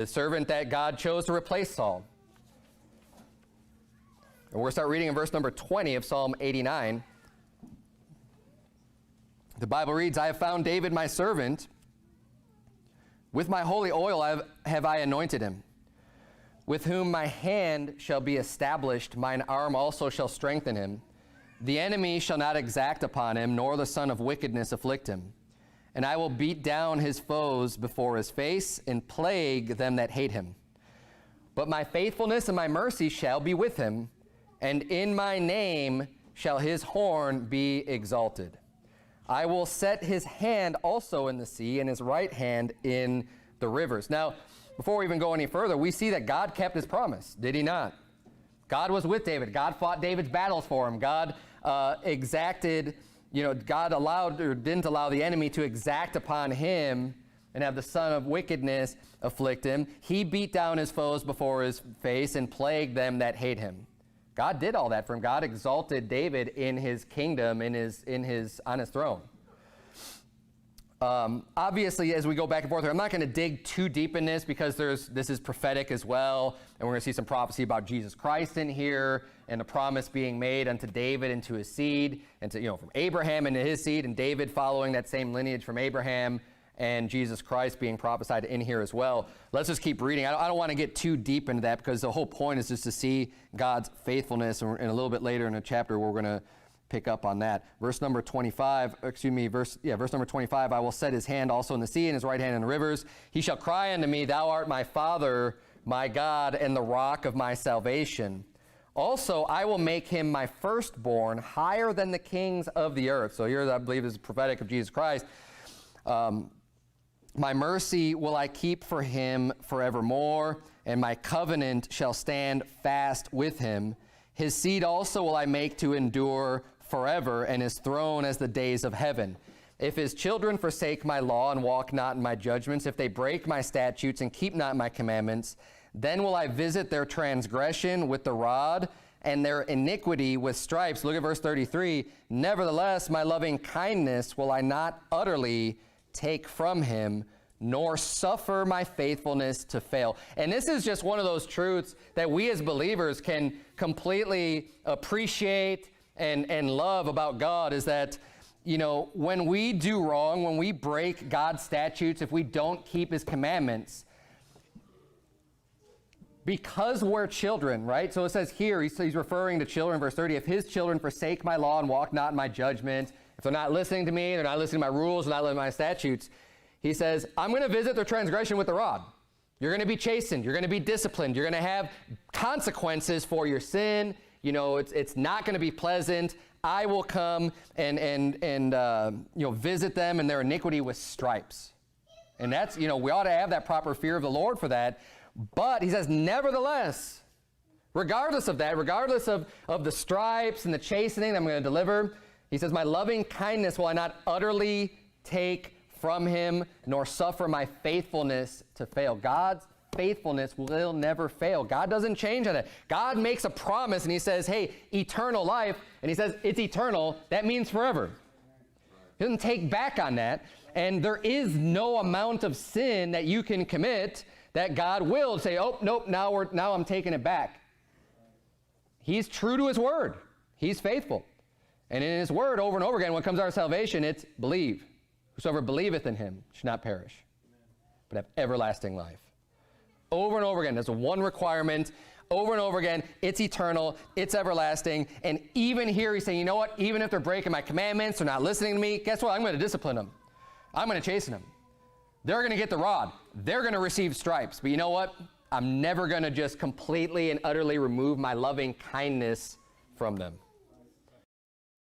the servant that God chose to replace Saul. And we're going to start reading in verse number 20 of Psalm 89. The Bible reads, I have found David my servant. With my holy oil have I anointed him. With whom my hand shall be established, mine arm also shall strengthen him. The enemy shall not exact upon him, nor the son of wickedness afflict him. And I will beat down his foes before his face, and plague them that hate him. But my faithfulness and my mercy shall be with him, and in my name shall his horn be exalted. I will set his hand also in the sea, and his right hand in the rivers. Now, before we even go any further, we see that God kept his promise, did he not? God was with David. God fought David's battles for him. God God allowed or didn't allow the enemy to exact upon him and have the son of wickedness afflict him. He beat down his foes before his face and plagued them that hate him. God did all that for him. God exalted David in his kingdom, on his throne. Obviously, as we go back and forth, I'm not going to dig too deep in this because this is prophetic as well, and we're going to see some prophecy about Jesus Christ in here and the promise being made unto David and to his seed, and to from Abraham into his seed, and David following that same lineage from Abraham, and Jesus Christ being prophesied in here as well. Let's just keep reading. I don't want to get too deep into that because the whole point is just to see God's faithfulness, and a little bit later in the chapter we're going to pick up on that. Verse number 25, verse number 25, I will set his hand also in the sea and his right hand in the rivers. He shall cry unto me, thou art my Father, my God, and the rock of my salvation. Also, I will make him my firstborn, higher than the kings of the earth. So here, I believe, is prophetic of Jesus Christ. My mercy will I keep for him forevermore, and my covenant shall stand fast with him. His seed also will I make to endure forever, and his throne as the days of heaven. If his children forsake my law and walk not in my judgments, if they break my statutes and keep not my commandments, then will I visit their transgression with the rod and their iniquity with stripes. Look at verse 33. Nevertheless, my loving kindness will I not utterly take from him, nor suffer my faithfulness to fail. And this is just one of those truths that we as believers can completely appreciate and love about God, is that, when we do wrong, when we break God's statutes, if we don't keep his commandments, because we're children, right? So it says here, he's referring to children, verse 30, if his children forsake my law and walk not in my judgment, if they're not listening to me, they're not listening to my rules, they're not listening to my statutes, he says, I'm going to visit their transgression with the rod. You're going to be chastened. You're going to be disciplined. You're going to have consequences for your sin. It's not going to be pleasant. I will come and visit them and their iniquity with stripes. And that's, we ought to have that proper fear of the Lord for that. But he says, nevertheless, regardless of that, regardless of the stripes and the chastening that I'm going to deliver, he says, my loving kindness will I not utterly take from him, nor suffer my faithfulness to fail. God's faithfulness will never fail. God doesn't change on it. God makes a promise and he says, hey, eternal life, and he says it's eternal. That means forever. He doesn't take back on that. And there is no amount of sin that you can commit that God will say, oh, nope, now I'm taking it back. He's true to his word. He's faithful. And in his word, over and over again, when it comes to our salvation, it's believe. Whosoever believeth in him should not perish, but have everlasting life. Over and over again, there's one requirement. Over and over again, it's eternal, it's everlasting. And even here, he's saying, you know what? Even if they're breaking my commandments, they're not listening to me, guess what? I'm going to discipline them. I'm going to chasten them. They're going to get the rod. They're going to receive stripes. But you know what? I'm never going to just completely and utterly remove my loving kindness from them.